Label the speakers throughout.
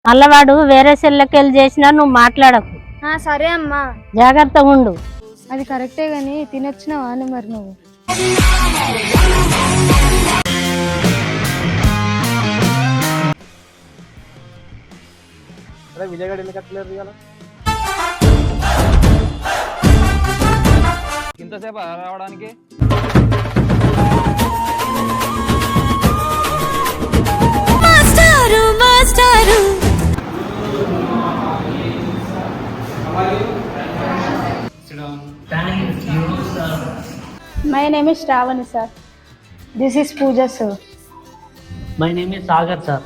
Speaker 1: అల్లవాడు వేరే సెల్లకెళ్ళి చేసినా నువ్వు మాట్లాడకు.
Speaker 2: సరే అమ్మా.
Speaker 1: జాగ్రత్తగా ఉండు.
Speaker 2: అది కరెక్టే గాని తినొచ్చినావా అని మరి నువ్వు?
Speaker 3: విజయగడ ఎందుకు కట్టలేరు కదా? ఇంతసేపు రావడానికి
Speaker 2: My name is Shravani, sir. This is Pooja, sir.
Speaker 4: My name is Sagar, sir.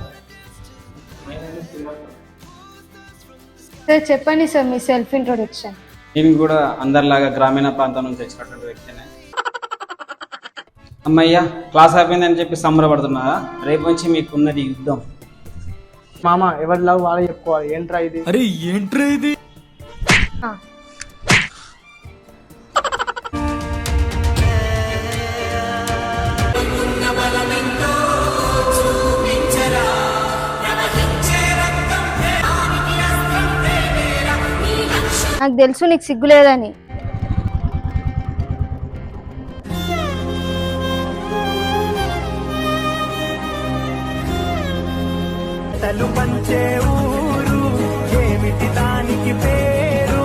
Speaker 2: Sir, చెప్పండి సార్ మీ సెల్ఫ్ ఇంట్రొడక్షన్.
Speaker 3: నేను కూడా అందరిలాగా గ్రామీణ ప్రాంతం నుంచి వచ్చినటువంటి వ్యక్తినే. అమ్మయ్య క్లాస్ అయిపోయిందని చెప్పి సంబరపడుతున్నారా? రేపు నుంచి మీకున్నది యుద్ధం.
Speaker 5: మామ ఎవరి లవ్ వాళ్ళే చెప్పుకోవాలి. ఏంట్రా ఇది?
Speaker 6: అరే ఏంట్రా ఇది?
Speaker 2: నాకు తెలుసు నీకు సిగ్గులేదని.
Speaker 6: పంచే ఊరు ఏమిటి దానికి పేరు?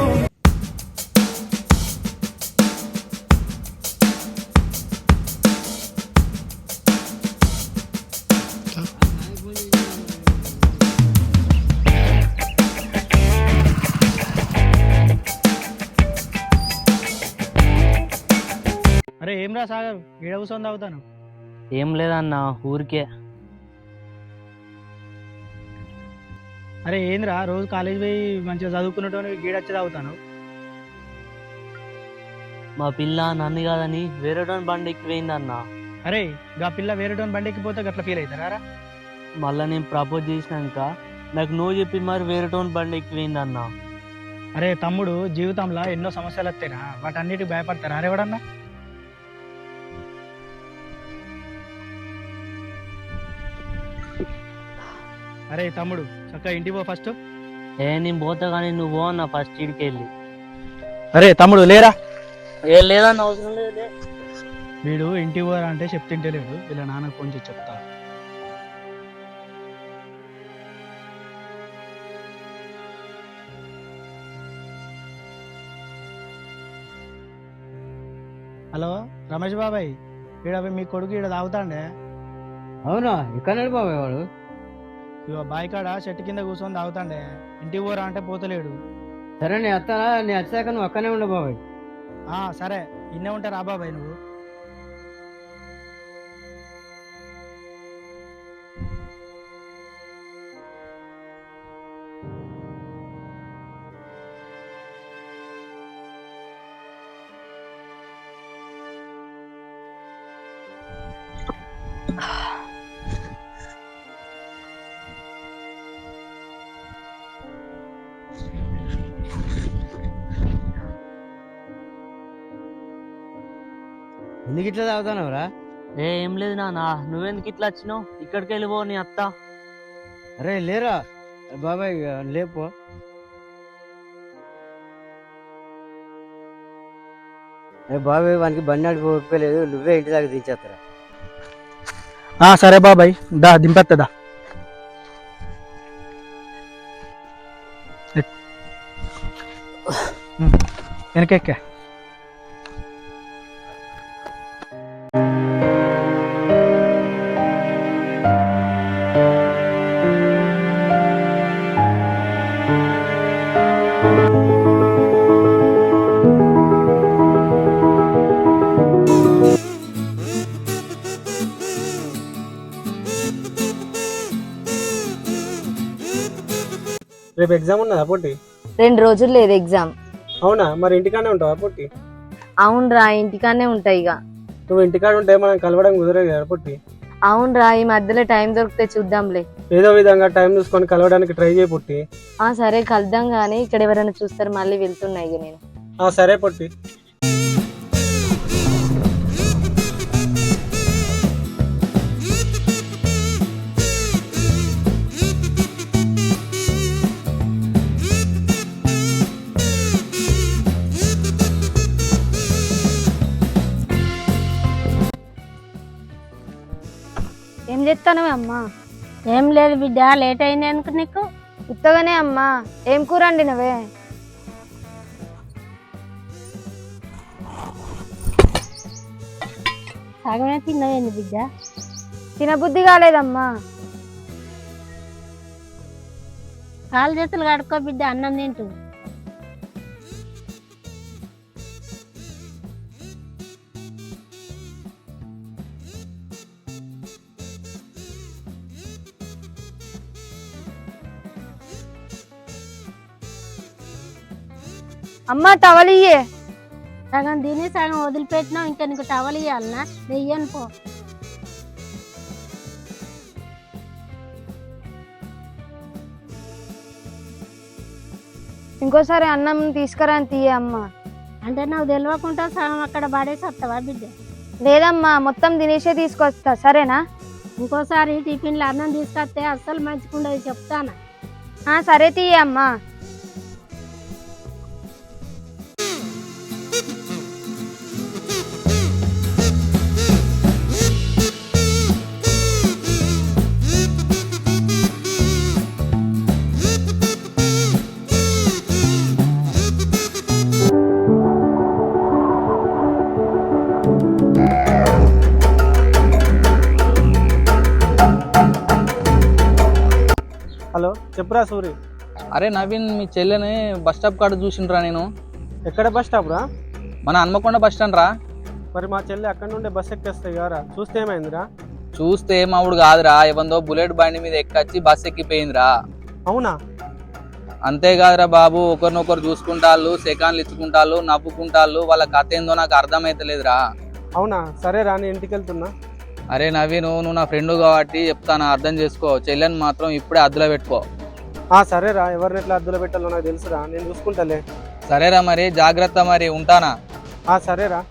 Speaker 5: అరే ఏం రా సాగర్, ఈడ కూర్చొని తాగుతాను.
Speaker 4: ఏం లేదన్నా, ఊరికే.
Speaker 5: అరే ఏంద్రా రోజు కాలేజ్ పోయి మంచిగా చదువుకున్నట్టు గీడొచ్చి తాగుతాను.
Speaker 4: మా పిల్ల నన్ను కాదని వేరేటోని బండి ఎక్కిపోయిందన్నా.
Speaker 5: అరే గా పిల్ల వేరేటోని బండి ఎక్కిపోతే గట్లా ఫీల్ అవుతారా?
Speaker 4: మళ్ళీ నేను ప్రపోజ్ చేసినాక నాకు నువ్వు చెప్పి మరి వేరేటోని బండి ఎక్కిపోయిందన్నా.
Speaker 5: అరే తమ్ముడు, జీవితంలో ఎన్నో సమస్యలు వస్తాయినా, వాటన్నిటికి భయపడతారా? అరే ఎవడన్నా అరే తమ్ముడు చక్కగా ఇంటికి పో ఫస్ట్.
Speaker 4: నేను పోతా కానీ నువ్వు పో అన్న ఫస్ట్ ఇడికి వెళ్ళి.
Speaker 5: అరే తమ్ముడు లేరా?
Speaker 4: ఏ లేదన్న, అవసరం లేదు.
Speaker 5: వీడు ఇంటికి పోరా అంటే చెప్తుంటే లేదు. వీళ్ళ నాన్నకు ఫోన్ చేసి చెప్తా. హలో రమేష్ బాబాయ్, ఈడ మీ కొడుకు ఈడ తాగుతాండే.
Speaker 7: అవునా? ఎక్కడ బాబాయ్ వాడు?
Speaker 5: ఇగో బాయికాడ చెట్టు కింద కూర్చొని తాగుతాండే. ఇంటికి పోరా అంటే పోతలేడు.
Speaker 7: సరే నేను వస్తానా? నేను వచ్చాక నువ్వు అక్కనే ఉండు బాబాయ్.
Speaker 5: సరే ఇన్నే ఉంటా రా బాబాయ్ నువ్వు.
Speaker 7: ఎందుకు ఇట్లా తాగుతానవరా?
Speaker 4: ఏం లేదు నాన్న, నువ్వెందుకు ఇట్లా వచ్చినావు? ఇక్కడికి వెళ్ళిపో నీ అత్త.
Speaker 7: అరే లేరా బాబాయ్, లేపో. అరే బాబాయ్, వానికి బండి నడిపోలేదు, నువ్వే ఇంటి దాకా దించేస్తారా?
Speaker 5: సరే బాబాయ్, దా దింపేస్తుందా. వెనకెక్క. రేపు ఎగ్జామ్ ఉన్నదా పొట్టి?
Speaker 2: 2 రోజులు లేదు ఎగ్జామ్.
Speaker 5: అవునా? మరి ఇంటికానే ఉంటావా పొట్టి?
Speaker 2: అవునరా, ఇంటికానే ఉంటాయి. ఇక
Speaker 5: నువ్వు ఇంటికాడ ఉంటే మనం కలవడం కుదరదు కదా పొట్టి?
Speaker 2: అవునరా, ఈ మధ్యలో టైం దొరికితే చూద్దాంలే.
Speaker 5: ఏదో విధంగా టైం చూసుకొని కలవడానికి ట్రై చేయి పొట్టి.
Speaker 2: సరే కలుద్దాం గానీ ఇక్కడ ఎవరైనా చూస్తారు మళ్ళీ వెళ్తున్నాయి ఇక నేను.
Speaker 5: సరే పొట్టి.
Speaker 2: చేస్తానవే అమ్మా?
Speaker 1: ఏం లేదు బిడ్డ, లేట్ అయింది ఎందుకు నీకు?
Speaker 2: ఉత్తగానే అమ్మా. ఏం కూర వండినవే?
Speaker 1: సగమే తిన్నవేంది బిడ్డ?
Speaker 2: తినబుద్ధి కాలేదమ్మా.
Speaker 1: కాలు చేతులు కడుక్కో బిడ్డ, అన్నం తింటూ.
Speaker 2: అమ్మా టవల్ ఇయ్యే.
Speaker 1: సగం తిని సగం వదిలిపెట్టినావు, ఇంకా నీకు టవల్ ఇవ్వాలనా? నెయ్యను పో.
Speaker 2: ఇంకోసారి అన్నం తీసుకురా అని తీయే అమ్మా.
Speaker 1: అంటే నాకు తెలియకుండా సగం అక్కడ పడేసి వస్తావా బిడ్డ?
Speaker 2: లేదమ్మా, మొత్తం తినేసే తీసుకొస్తా, సరేనా?
Speaker 1: ఇంకోసారి టిఫిన్లో అన్నం తీసుకొస్తే అస్సలు మంచిగుండదు చెప్తానా.
Speaker 2: సరే తీయే అమ్మా.
Speaker 5: హలో, చెప్పురా సూరి.
Speaker 8: అరే నవీన్, మీ చెల్లెని బస్ స్టాప్ కాడ చూసిండ్రా నేను.
Speaker 5: ఎక్కడ బస్ స్టాప్ రా?
Speaker 8: మన హన్మకొండ బస్ స్టాండ్ రా.
Speaker 5: మరి మా చెల్లి అక్కడ నుండి బస్ ఎక్కేస్తాయి కదరా, చూస్తే ఏమైందిరా?
Speaker 8: చూస్తే మావుడు కాదురా, ఏమందో బుల్లెట్ బండి మీద ఎక్కొచ్చి బస్ ఎక్కిపోయిందిరా.
Speaker 5: అవునా?
Speaker 8: అంతేకాదురా బాబు, ఒకరినొకరు చూసుకుంటాళ్ళు, సెకాన్లు ఇచ్చుకుంటాళ్ళు, నవ్వుకుంటాళ్ళు. వాళ్ళ కథ ఏందో నాకు అర్థమైతలేదురా.
Speaker 5: అవునా? సరే రా, నేను ఇంటికి వెళ్తున్నా.
Speaker 8: అరే నవీన్, నువ్వు నా ఫ్రెండ్ కాబట్టి చెప్తాను, అర్థం చేసుకో. చెల్లెని మాత్రం ఇప్పుడే అద్దులో పెట్టుకో.
Speaker 5: సరేరా, ఎవరిని ఎట్లా అద్దులో పెట్టాలో నాకు తెలుసురా, నేను చూసుకుంటాలే.
Speaker 8: సరేరా, మరి జాగ్రత్త, మరి ఉంటానా.
Speaker 5: సరేరా.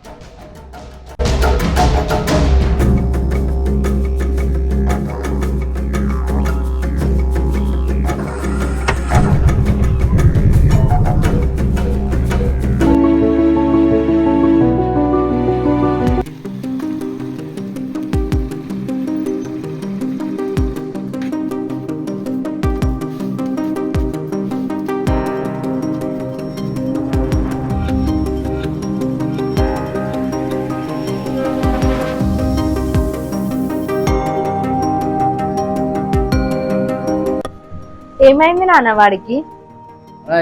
Speaker 2: ఏమైంది నాన్న వాడికి?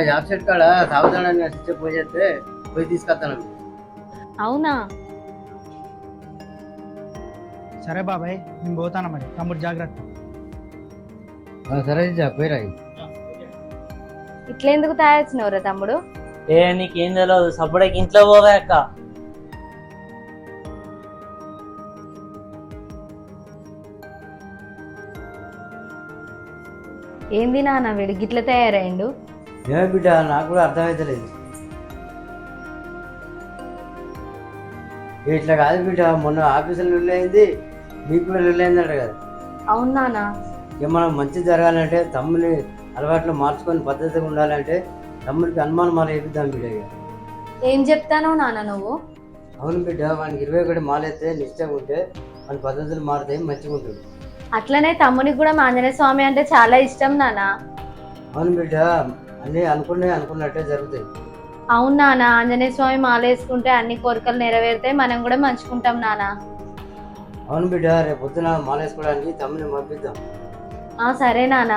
Speaker 7: జాబ్ సెట్ కాడ సాగుతాడని అసిస్టెంట్ పోయి చేస్తే పోయి తీసుకొస్తాను.
Speaker 1: అవునా?
Speaker 5: సరే బాబాయ్, నేను పోతాను. మరి తమ్ముడు జాగ్రత్త.
Speaker 7: సరే పోయిరా.
Speaker 2: ఇట్లా ఎందుకు తయారు తమ్ముడు?
Speaker 4: నీకేం తెలియదు, సప్పుడకి ఇంట్లో పోవే అక్క.
Speaker 2: ఏంది నాన్న వీడు గిట్ల తయారైండు?
Speaker 7: ఏమో బిడ్డ, నాకు కూడా అర్థమైతలేదు. ఇట్లా కాదు బిడ్డ, మొన్న ఆఫీసులో వెళ్ళయింది, మీకు కూడా వెళ్ళయిందట కదా.
Speaker 2: అవును నాన్న.
Speaker 7: ఇక మనం మంచి జరగాలంటే, తమ్ముని అలవాట్లు మార్చుకొని పద్ధతిగా ఉండాలంటే తమ్ముడికి అనుమానం మాల వేపిద్దాం బిడ్డ. ఇక
Speaker 2: ఏం చెప్తానో నాన్న నువ్వు?
Speaker 7: అవును బిడ్డ, వానికి 21 మాలేస్తే నిశ్చయం ఉంటే మన పద్ధతులు మారుతాయి, మంచిగా ఉంటుంది.
Speaker 2: అట్లనే తమ్మునికి కూడా ఆంజనేయ స్వామి అంటే చాలా ఇష్టం నాన్న.
Speaker 7: అవును బిడ్డ, అన్నీ అనుకున్నట్టే జరుగుతాయి.
Speaker 2: అవును నాన్న, ఆంజనేయ స్వామి మాల వేసుకుంటే అన్ని కోరికలు నెరవేరుతాయి, మనం కూడా మంచుకుంటాం నాన్న.
Speaker 7: అవును బిడ్డ, రేపు పొద్దున మాల వేసుకోవడానికి తమ్ముని పంపిద్దాం.
Speaker 2: సరే నాన్న.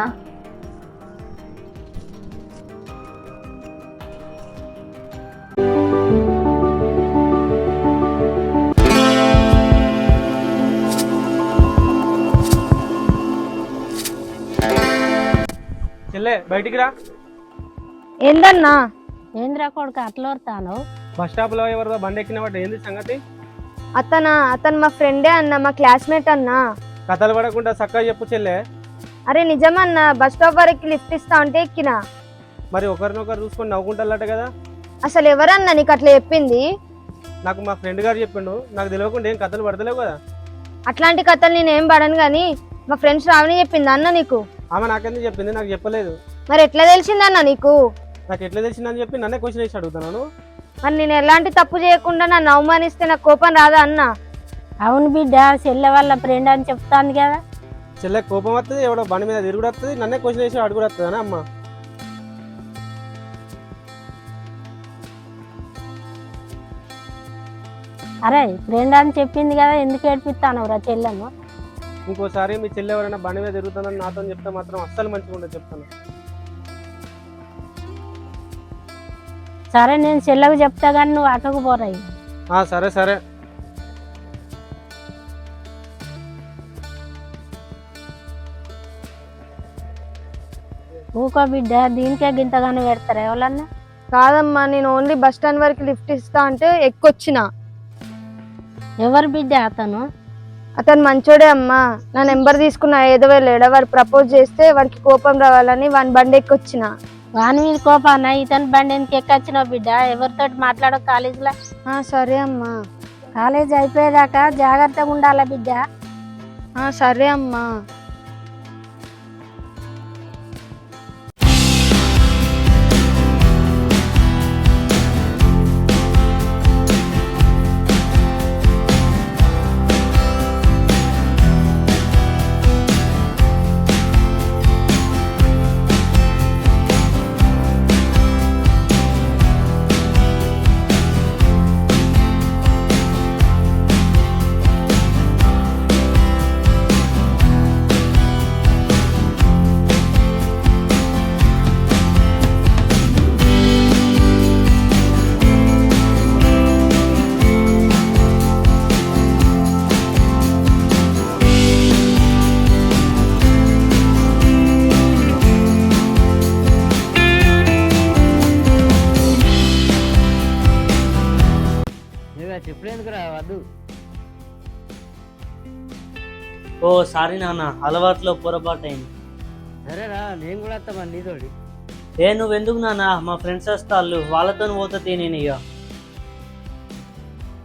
Speaker 5: చెల్లె, బయటికి రా.
Speaker 2: ఏందన్నా?
Speaker 1: ఏంద్రా కొడుకు అట్లా వస్తాను?
Speaker 5: బస్ స్టాప్ లో ఎవరిదో బండి ఎక్కినవాడు, ఏంది సంగతి?
Speaker 2: అతను మా ఫ్రెండే అన్న, మా క్లాస్మేట్ అన్నా.
Speaker 5: కథలు పడకుండా చక్కగా చెప్పు చెల్లె.
Speaker 2: అరే నిజమన్నా, బస్ స్టాప్ వరకు లిఫ్ట్ ఇస్తా అంటే ఎక్కినా.
Speaker 5: మరి ఒకరినొకరు చూసుకొని నవ్వుకుంటారట కదా.
Speaker 2: అసలు ఎవరన్నా నీకు అట్లా చెప్పింది?
Speaker 5: నాకు మా ఫ్రెండ్ గారు చెప్పిండు, నాకు తెలియకుండా ఏం కథలు పడతలేవు కదా.
Speaker 2: అట్లాంటి కథలు నేనేం పడను గానీ మా ఫ్రెండ్స్ రావని చెప్పింది అన్న నీకు?
Speaker 5: ఆమె నాకెందుకు చెప్పింది, నాకు చెప్పలేదు.
Speaker 2: మరి ఎట్లా తెలిసిందన్న నీకు?
Speaker 5: నాకు ఎట్లా తెలిసిందని చెప్పి నన్నే క్వశ్చన్ వేసి అడుగుతున్నాను.
Speaker 2: మరి నేను ఎలాంటి తప్పు చేయకుండా నన్ను అవమానిస్తే నాకు కోపం రాదా అన్న?
Speaker 1: అవును బిడ్డ, చెల్లె వాళ్ళ ఫ్రెండ్ అని చెప్తాను కదా.
Speaker 9: చెల్లె కోపం వస్తుంది, ఎవడో బండి మీద తిరుగుడు వస్తుంది, నన్నే క్వశ్చన్ వేసి అడుగుడు వస్తుంది అమ్మ.
Speaker 1: అరే ఫ్రెండ్ అని చెప్పింది కదా, ఎందుకు ఏడిపిస్తాను రా చెల్లెను?
Speaker 9: ఇంకోసారి మీ చెల్లె ఎవరైనా బండి మీద తిరుగుతుందని నాతో చెప్తే మాత్రం అస్సలు మంచిగా ఉండదు చెప్తాను.
Speaker 1: సరే నేను చెల్లెకు చెప్తా కానీ నువ్వు అక్కకు పోరాయి.
Speaker 9: సరే సరే.
Speaker 1: ఊకో బిడ్డ, దీనికే గింతగానే పెడతారా ఎవరన్నా?
Speaker 2: కాదమ్మా, నేను ఓన్లీ బస్ స్టాండ్ వరకు లిఫ్ట్ ఇస్తా అంటే ఎక్కొచ్చిన.
Speaker 1: ఎవరు బిడ్డ అతను?
Speaker 2: అతను మంచోడే అమ్మా. నా నెంబర్ తీసుకున్న ఏదో లేడా, వాడు ప్రపోజ్ చేస్తే వాడికి కోపం రావాలని వాని బండి ఎక్కొచ్చిన.
Speaker 1: వాని మీద కోపాన ఇతని బండి ఎందుకు ఎక్కొచ్చినావు బిడ్డ? ఎవరితో మాట్లాడవు కాలేజీలో?
Speaker 2: సరే అమ్మా.
Speaker 1: కాలేజ్ అయిపోయేదాకా జాగ్రత్తగా ఉండాలా బిడ్డ.
Speaker 2: సరే అమ్మా.
Speaker 5: చెప్పులేందుకురా వద్దు. ఓ సారీ నాన్న, అలవాట్లో పొరపాటు అయింది. సరేరా, నేను కూడా వస్తామా నీతోటి? నువ్వెందుకు నాన్న, మా ఫ్రెండ్స్ వస్తాళ్ళు, వాళ్ళతో పోతే నేను ఇక.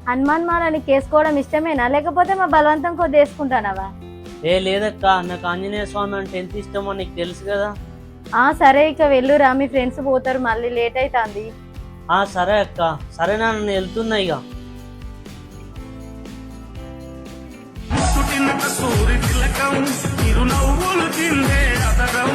Speaker 2: హనుమాన్ మాలని కేసుకోవడం ఇష్టమేనా, లేకపోతే మా బలవంతం కొద్ది వేసుకుంటానవా?
Speaker 5: లేదక్క, నాకు ఆంజనేయ స్వామి అంటే ఎంత ఇష్టమో నీకు తెలుసు కదా.
Speaker 2: సరే ఇక వెళ్ళురా, మీ ఫ్రెండ్స్ పోతారు, మళ్ళీ లేట్ అవుతుంది.
Speaker 5: సరే అక్క. సరే నాన్న, నేను వెళ్తున్నా ఇక.
Speaker 6: సూరి తిలకం, తిరునవ్వులు తిందే అదరం.